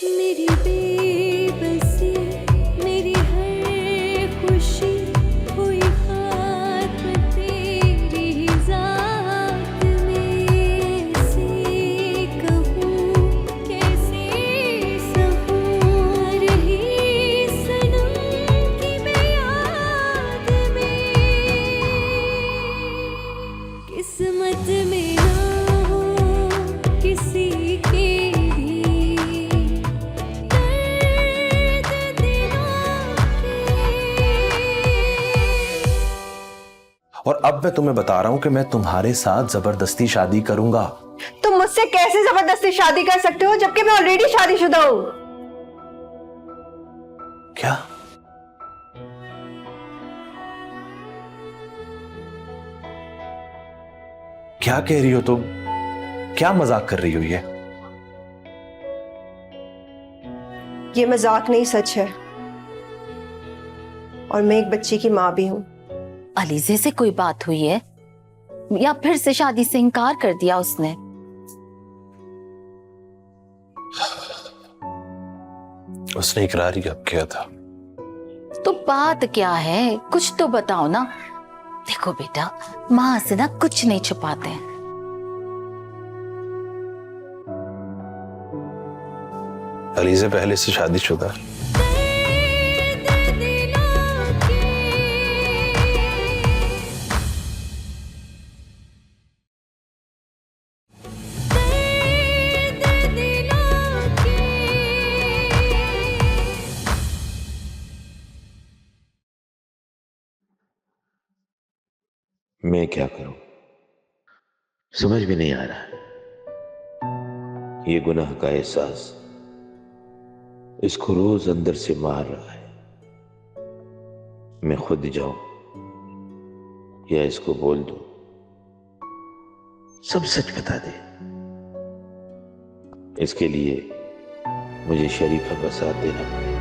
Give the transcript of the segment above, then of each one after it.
मेरी बेबसी, मेरी हर खुशी हुई खात्म तेरी ही ज़ात में। से कहूँ कैसे सहूँ रही सनम की मैं याद में। किस्मत में ना हो किसी के भी दर्द दिलों के। और अब मैं तुम्हें बता रहा हूं कि मैं तुम्हारे साथ जबरदस्ती शादी करूंगा। तुम मुझसे कैसे जबरदस्ती शादी कर सकते हो जबकि मैं ऑलरेडी शादीशुदा हूँ? क्या? क्या कह रही हो तुम? क्या मजाक कर रही हो ये मजाक नहीं, सच है। और मैं एक बच्ची की माँ भी हूँ। अलीजे से कोई बात हुई है या फिर से शादी से इनकार कर दिया उसने? उसने इकरार ही कब किया था? तो बात क्या है, कुछ तो बताओ ना। देखो बेटा, माँ से ना कुछ नहीं छुपाते हैं। अलीज़े पहले से शादीशुदा है। दर्द दिलों के। दर्द दिलों के। मैं क्या करूं, समझ में नहीं आ रहा। ये गुनाह का एहसास इसको रोज अंदर से मार रहा है। मैं खुद जाऊं या इसको बोल दूं, सब सच बता दे। इसके लिए मुझे शरीफा का साथ देना पड़ेगा।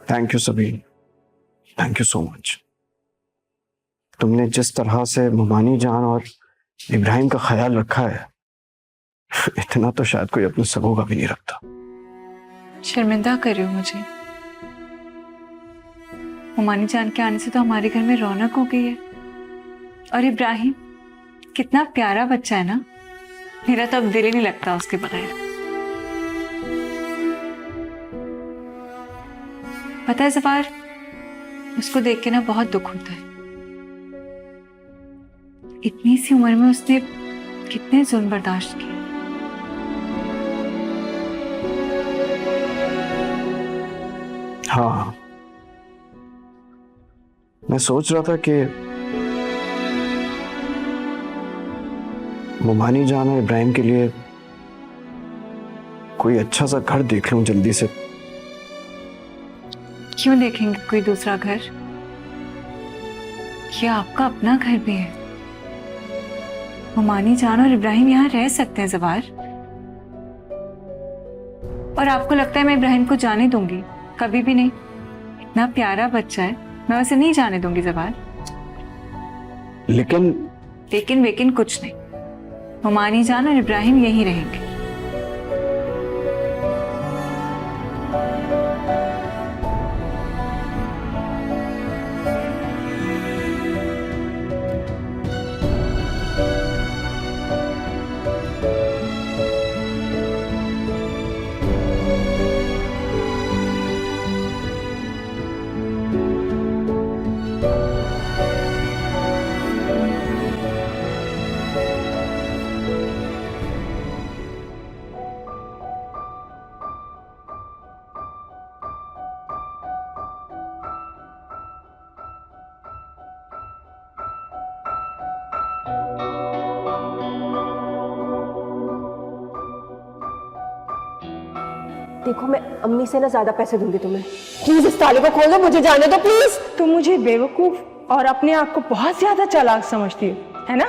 Thank you Sabeen, thank you so much. तुमने जिस तरह से मुमानी जान और इब्राहिम का ख्याल रखा है, इतना तो शायद कोई अपने सबों का भी नहीं रखता। शर्मिंदा कर रही हो मुझे। मुमानी जान के आने से तो हमारे घर में रौनक हो गई है। और इब्राहिम कितना प्यारा बच्चा है ना, मेरा तो अब दिल ही नहीं लगता उसके बगैर। पता है ज़फ़ार, उसको देख के ना बहुत दुख होता है। इतनी सी उम्र में उसने कितने जुल्म बर्दाश्त किए। हाँ, मैं सोच रहा था कि मुमानी जान और इब्राहिम के लिए कोई अच्छा सा घर देख लूं जल्दी से। क्यों देखेंगे कोई दूसरा घर? ये आपका अपना घर भी है। मुमानी जान और इब्राहिम यहाँ रह सकते हैं ज़फ़ार। और आपको लगता है मैं इब्राहिम को जाने दूंगी? कभी भी नहीं। इतना प्यारा बच्चा है, मैं उसे नहीं जाने दूंगी ज़फ़ार। लेकिन लेकिन कुछ नहीं। मुमानी जान और इब्राहिम यहीं रहेंगे। देखो, मैं अम्मी से ना ज्यादा पैसे दूंगी तुम्हें। प्लीज इस ताले को खोल दो, मुझे जाने दो प्लीज। तुम मुझे बेवकूफ और अपने आप को बहुत ज्यादा चालाक समझती हो, है ना?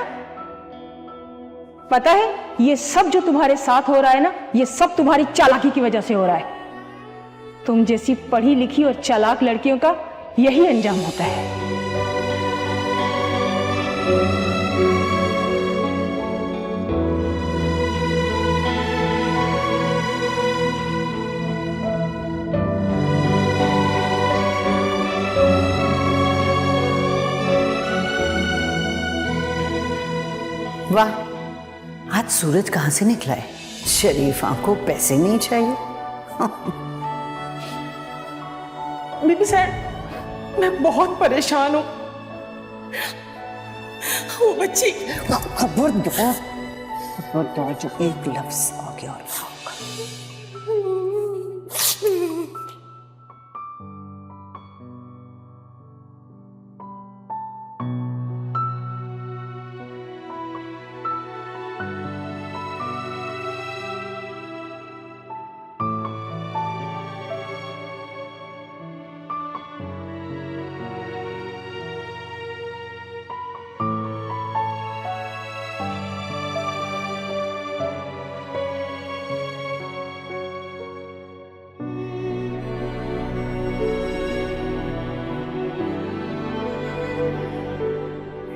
पता है ये सब जो तुम्हारे साथ हो रहा है ना, ये सब तुम्हारी चालाकी की वजह से हो रहा है। तुम जैसी पढ़ी लिखी और चालाक लड़कियों का यही अंजाम होता है। वाह, आज सूरज कहाँ से निकला है? शरीफा को पैसे नहीं चाहिए। बीबी साहब, मैं बहुत परेशान हूँ। वो बच्ची खबरदार जो एक लफ्ज आगे और होगा।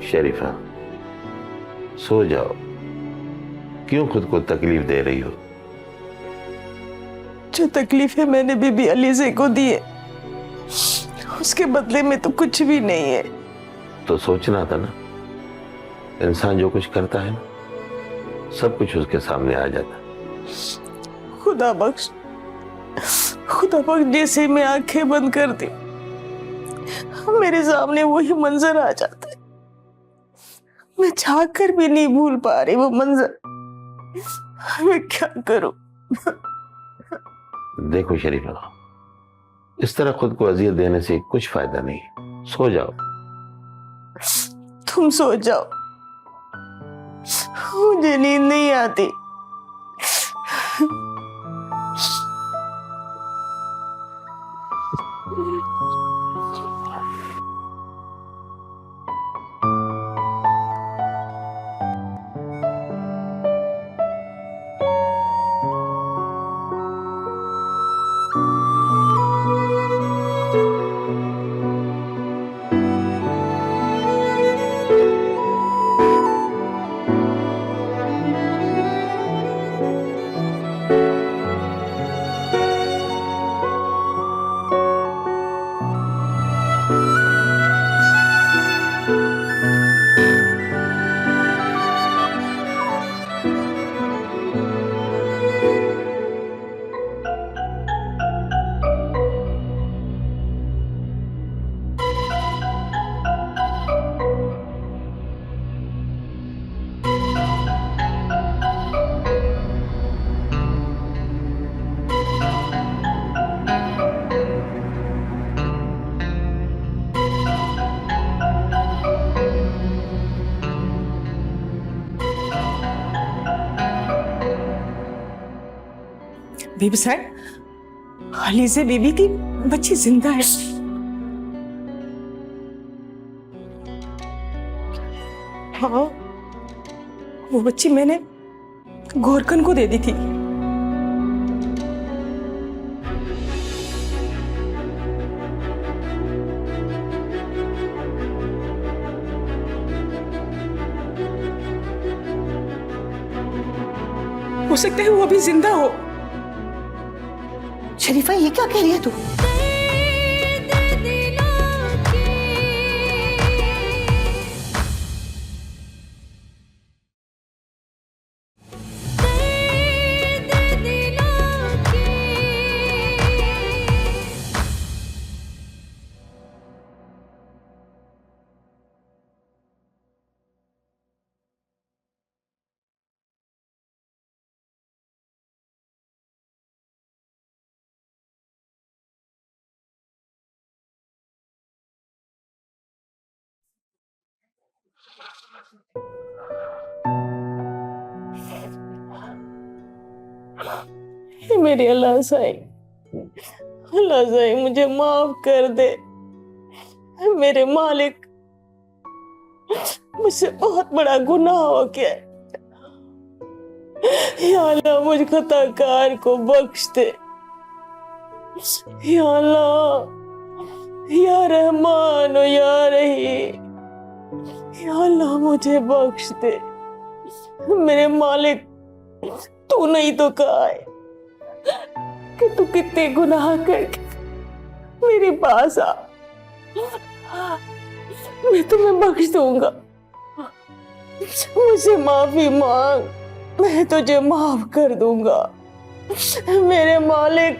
शरीफा, सो जाओ। क्यों खुद को तकलीफ दे रही हो? जो तकलीफें मैंने बीबी अलीज़े को दी है, उसके बदले में तो कुछ भी नहीं है। तो सोचना था ना, इंसान जो कुछ करता है ना, सब कुछ उसके सामने आ जाता। खुदा बख्श जैसे मैं आंखें बंद कर दी, मेरे सामने वही मंजर आ जाता है। मैं चाह कर भी नहीं भूल पा रही वो मंजर। मैं क्या करूं? देखो शरीफा, इस तरह खुद को अजियत देने से कुछ फायदा नहीं। सो जाओ। तुम सो जाओ, मुझे नींद नहीं आती। बीबी साहब, अलीज़े बीबी की बच्ची जिंदा है। हाँ, वो बच्ची मैंने गोरकन को दे दी थी। हो सकता है वो अभी जिंदा हो। शरीफा, ये क्या कह रही है तू? मेरी अल्लाह साईं, मुझे माफ कर दे। मेरे मालिक, मुझसे बहुत बड़ा गुनाह हो गया है। या अल्लाह मुझ खताकार को बख्श दे। या अल्लाह, या रहमान ओ या रहीम, या अल्लाह मुझे बख्श दे। मेरे मालिक, तू नहीं तो कहा है कि तू कितने गुनाह करके मेरे पास आ, मैं तुम्हें बख्श दूंगा। मुझे माफी मांग, मैं तुझे माफ कर दूंगा। मेरे मालिक,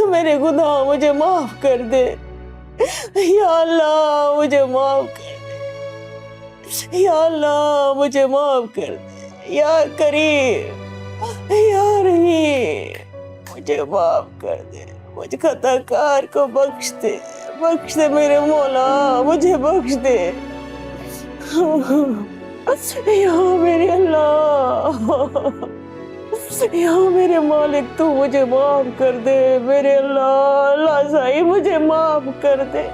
मेरे गुनाह मुझे माफ कर दे। या अल्लाह मुझे माफ कर दे। या अल्लाह मुझे माफ कर दे। या करीम, या रहीम, मुझे माफ कर दे। मुझे खताकार को बख्श दे, बख्श दे मेरे मौला, मुझे बख्श दे। या मेरे अल्लाह, या मेरे मालिक, तू मुझे माफ कर दे। मेरे अल्लाह, अल्लाह साईं मुझे माफ कर दे।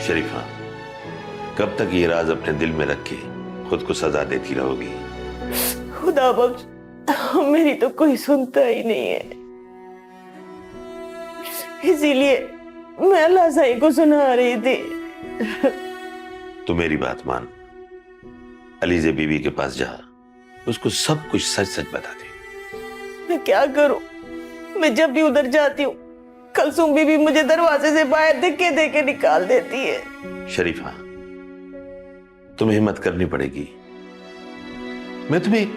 शरीफा, कब तक ये राज अपने दिल में रख के खुद को सजा देती रहोगी? खुदा बख्श, मेरी तो कोई सुनता ही नहीं है, इसीलिए मैं अल्लाह साईं को सुना रही थी। तू मेरी बात मान, अलीज़े बीवी के पास जा, उसको सब कुछ सच सच बता दे। मैं क्या करूं? मैं जब भी उधर जाती हूँ, कलसूम बीवी मुझे दरवाजे से बाहर धक्के दे के निकाल देती है। शरीफा, तुम्हें हिम्मत करनी पड़ेगी। मैं तुम्हें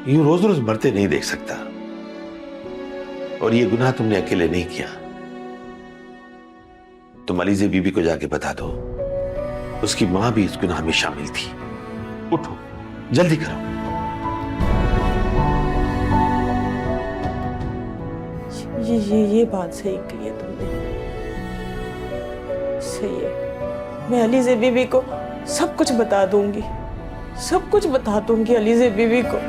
यूं रोज रोज मरते नहीं देख सकता, और ये गुनाह तुमने अकेले नहीं किया। तुम अलीज़े बीबी को जाके बता दो, उसकी मां भी इस गुनाह में शामिल थी। उठो, जल्दी करो। ये बात सही कही है तुमने, सही है। मैं अलीज़े बीबी को सब कुछ बता दूंगी, सब कुछ बता दूंगी अलीज़े बीबी को।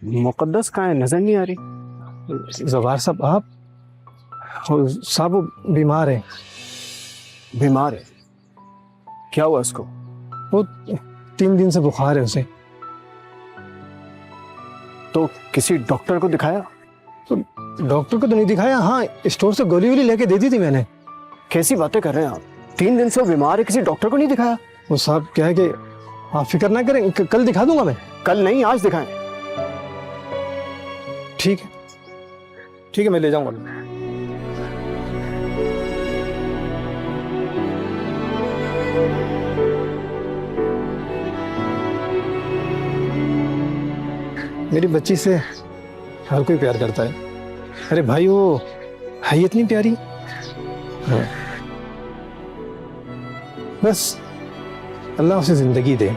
मुकद्दस कहाँ है? नजर नहीं आ रही। जवार साहब, आप साहब वो बीमार है। बीमार है? क्या हुआ उसको? वो 3 दिन से बुखार है उसे। तो किसी डॉक्टर को दिखाया? तो डॉक्टर को तो नहीं दिखाया, हाँ स्टोर से गोली वोली लेके दे दी थी मैंने। कैसी बातें कर रहे हैं आप? 3 दिन से वो बीमार है, किसी डॉक्टर को नहीं दिखाया? वो साहब क्या है कि आप फिक्र ना करें, कल दिखा दूंगा मैं। कल नहीं, आज दिखाएं। ठीक है, ठीक है, मैं ले जाऊंगा। मेरी बच्ची से हर कोई प्यार करता है। अरे भाई, वो है ही इतनी प्यारी। हाँ। बस अल्लाह उसे जिंदगी दे।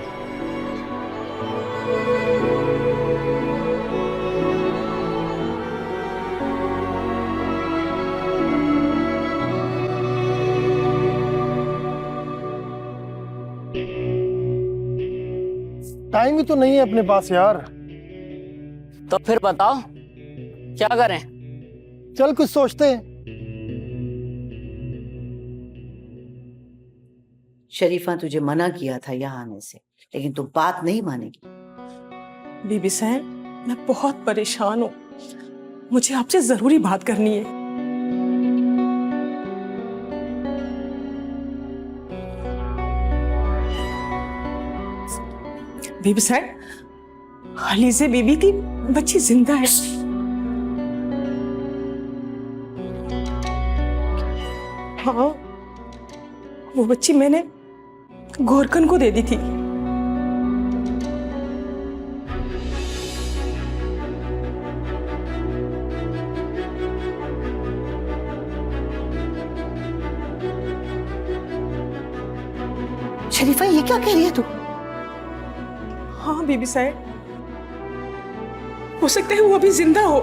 टाइम ही तो नहीं है अपने पास यार। तो फिर बताओ क्या करें? चल कुछ सोचते हैं। शरीफा, तुझे मना किया था यहाँ आने से, लेकिन तू बात नहीं मानेगी। बीबी साहब, मैं बहुत परेशान हूँ, मुझे आपसे जरूरी बात करनी है। बीबी साहब, अलीज़े बीबी की बच्ची जिंदा है। हाँ, वो बच्ची मैंने गोरकन को दे दी थी। शरीफा, ये क्या कह रही है तू? हाँ बीबी साहब, हो सकता है वो अभी जिंदा हो।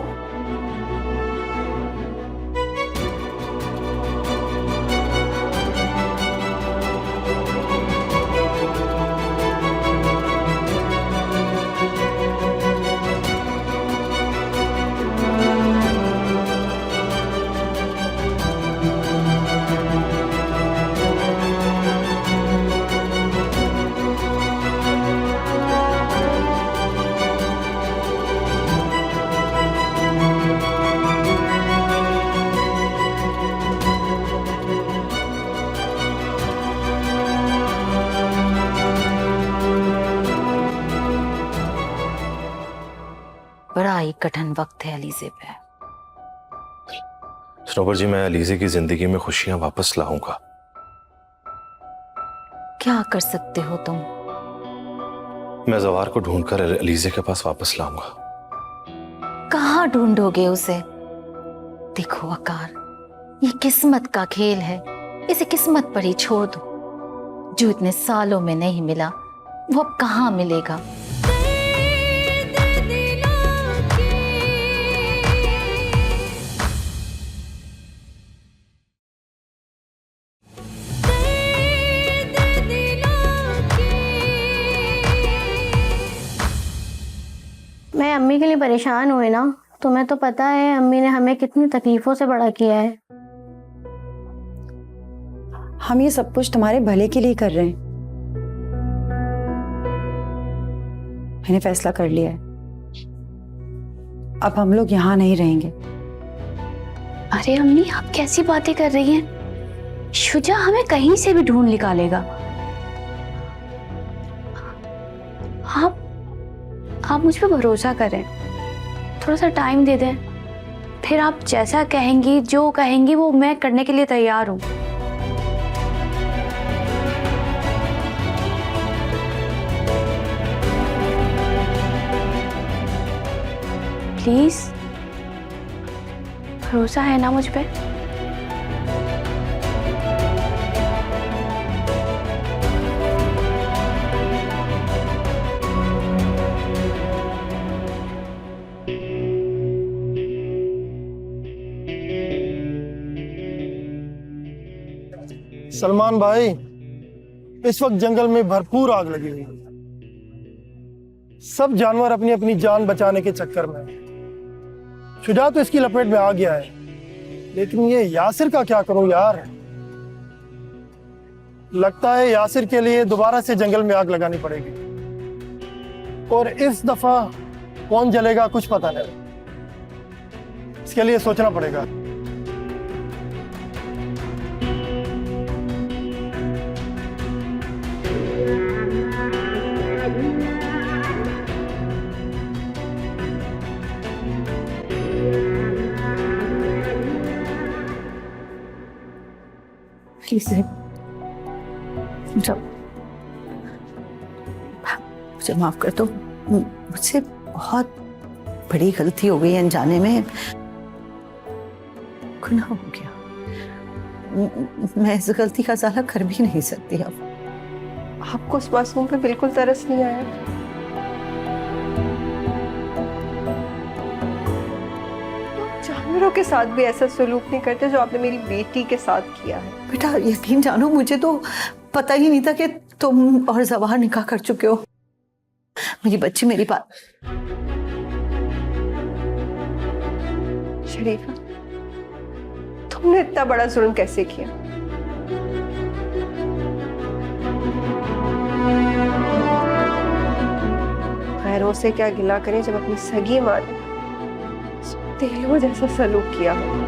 कठिन वक्त है अलीजे पे। सनोबर जी, मैं अलीजे की जिंदगी में खुशियां वापस लाऊंगा। क्या कर सकते हो तुम? मैं जवार को ढूंढकर अलीजे के पास वापस लाऊंगा। कहाँ ढूंढोगे उसे? देखो वकार, ये किस्मत का खेल है, इसे किस्मत पर ही छोड़ दो। जो इतने सालों में नहीं मिला वो अब कहाँ मिलेगा? दर्द दिलों के दर्द दिलों के। मैं अम्मी के लिए परेशान हुई ना, तुम्हें तो पता है अम्मी ने हमें कितनी तकलीफों से बड़ा किया है। हम ये सब कुछ तुम्हारे भले के लिए कर रहे हैं। मैंने फैसला कर लिया है, अब हम लोग यहाँ नहीं रहेंगे। अरे अम्मी, आप कैसी बातें कर रही हैं? शुजा हमें कहीं से भी ढूंढ निकालेगा। आप मुझ पे भरोसा करें, थोड़ा सा टाइम दे दें, फिर आप जैसा कहेंगी, जो कहेंगी वो मैं करने के लिए तैयार हूँ। प्लीज, भरोसा है ना मुझ पे? सलमान भाई, इस वक्त जंगल में भरपूर आग लगी हुई है। सब जानवर अपनी अपनी जान बचाने के चक्कर में हैं। शुजा तो इसकी लपेट में आ गया है, लेकिन ये यासिर का क्या करूं यार? लगता है यासिर के लिए दोबारा से जंगल में आग लगानी पड़ेगी, और इस दफा कौन जलेगा कुछ पता नहीं। इसके लिए सोचना पड़ेगा। मुझे माफ कर दो, मुझसे बहुत बड़ी गलती हो गई, अनजाने में गुनाह हो गया। मैं इस गलती का साला कर भी नहीं सकती। अब आपको उस मासूम पे बिल्कुल तरस नहीं आया? जानवरों के साथ भी ऐसा सलूक नहीं करते जो आपने मेरी बेटी के साथ किया है। बेटा, यकीन जानो, मुझे तो पता ही नहीं था कि तुम और जवाहर निकाह कर चुके हो। मेरी बच्ची मेरी बात। शरीफा, तुमने इतना बड़ा जुल्म कैसे किया? खैरों से क्या गिला करें जब अपनी सगी माँ ने तेलों जैसा सलूक किया हो।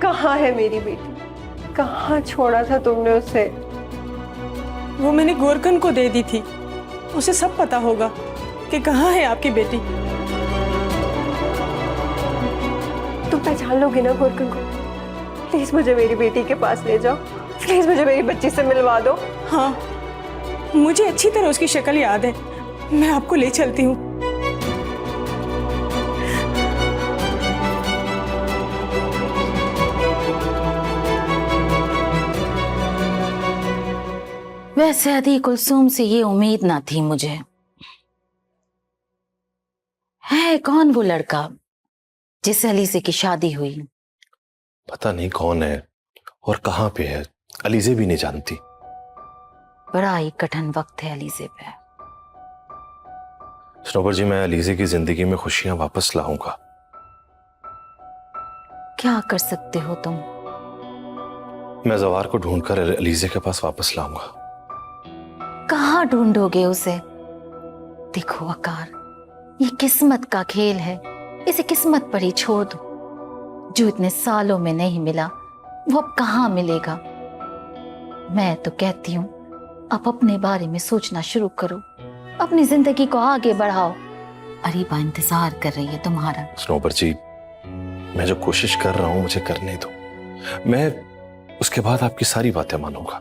कहाँ है मेरी बेटी? कहाँ छोड़ा था तुमने उसे? वो मैंने गोरखन को दे दी थी, उसे सब पता होगा कि कहाँ है आपकी बेटी। तुम पहचान लोगे ना गोरखन को? प्लीज मुझे मेरी बेटी के पास ले जाओ, प्लीज मुझे मेरी बच्ची से मिलवा दो। हाँ, मुझे अच्छी तरह उसकी शक्ल याद है, मैं आपको ले चलती हूँ। वैसे अदी कुलसूम से ये उम्मीद ना थी मुझे। है कौन वो लड़का जिससे अलीजे की शादी हुई? पता नहीं कौन है और कहाँ पे है, अलीजे भी नहीं जानती। बड़ा ही कठिन वक्त है अलीजे पे। सनोबर जी, मैं अलीजे की जिंदगी में खुशियां वापस लाऊंगा। क्या कर सकते हो तुम? मैं जवार को ढूंढकर अलीजे के पास वापस लाऊंगा। कहाँ ढूंढोगे उसे? देखो वकार, ये किस्मत का खेल है, इसे किस्मत पर ही छोड़ दो। जो इतने सालों में नहीं मिला वो अब कहाँ मिलेगा? मैं तो कहती हूँ अब अपने बारे में सोचना शुरू करो, अपनी जिंदगी को आगे बढ़ाओ। अरीबा इंतजार कर रही है तुम्हारा। स्नोबर जी, मैं जो कोशिश कर रहा हूं मुझे करने दो, मैं उसके बाद आपकी सारी बातें मानूंगा।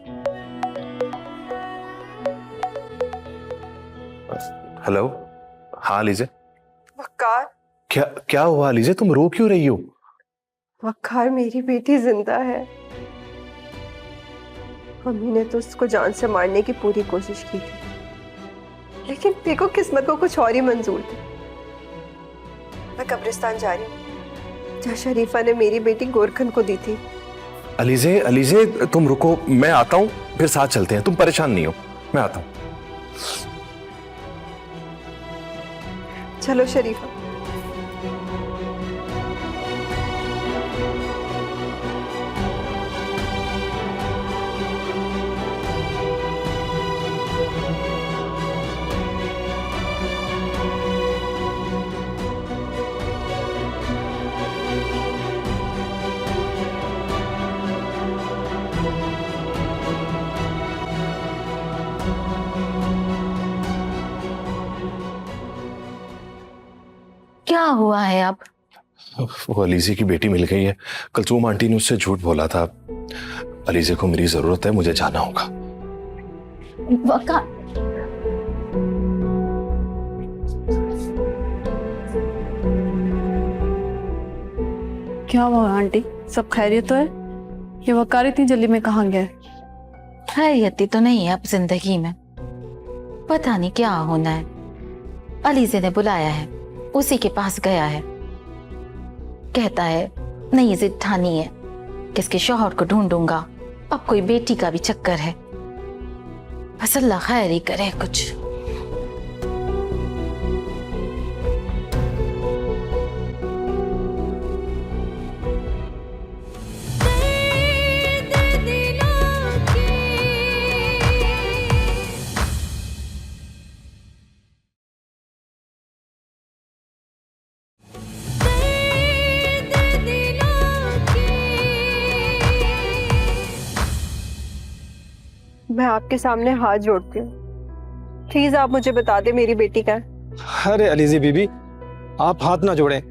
हेलो, हाँ लीजिए। वक्कार, क्या हुआ लीजिए, तुम रो क्यों रही हो? वक्कार, मेरी बेटी जिंदा है। मम्मी ने तो उसको जान से मारने की पूरी कोशिश की थी, लेकिन देखो किस्मत को कुछ और ही मंजूर थी। मैं कब्रिस्तान जा रही हूँ जहाँ शरीफा ने मेरी बेटी गोरखन को दी थी। अलीजे, अलीजे तुम रुको, मैं आता हूँ, फिर साथ चलते हैं। तुम परेशान नहीं हो, मैं आता हूँ। चलो शरीफा। क्या हुआ है अब? वो अलीजे की बेटी मिल गई है। कलसूम आंटी ने उससे झूठ बोला था। अलीजे को मेरी जरूरत है, मुझे जाना होगा। वक्कार, क्या हुआ आंटी, सब खैरियत तो है? ये वकार इतनी जल्दी में कहाँ गया? खैरियती तो नहीं है अब जिंदगी में, पता नहीं क्या होना है। अलीजे ने बुलाया है, उसी के पास गया है। कहता है नई जिद ठानी है कि इसके शौहर को ढूंढूंगा। अब कोई बेटी का भी चक्कर है। बस अल्लाह खैर ही करे कुछ। मैं आपके सामने हाथ जोड़ती हूँ, प्लीज आप मुझे बता दे मेरी बेटी का है। अरे अलीजी बीबी, आप हाथ ना जोड़ें,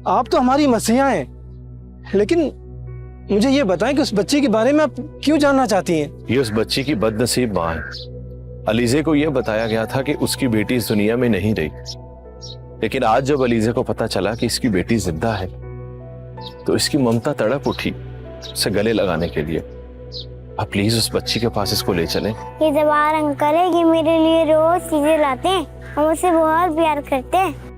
आप तो हमारी मसीहा हैं। लेकिन मुझे ये बताएं कि उस बच्ची के बारे में आप क्यों जानना चाहती हैं? ये उस बच्ची की बदनसीब माँ है। अलीजे को यह बताया गया था कि उसकी बेटी इस दुनिया में नहीं रही, लेकिन आज जब अलीजे को पता चला कि इसकी बेटी जिंदा है तो इसकी ममता तड़प उठी उसे गले लगाने के लिए। आप प्लीज उस बच्ची के पास इसको ले चलें। ये जवाहर अंकल है, ये मेरे लिए रोज चीजें लाते हैं और मुझसे बहुत प्यार करते हैं।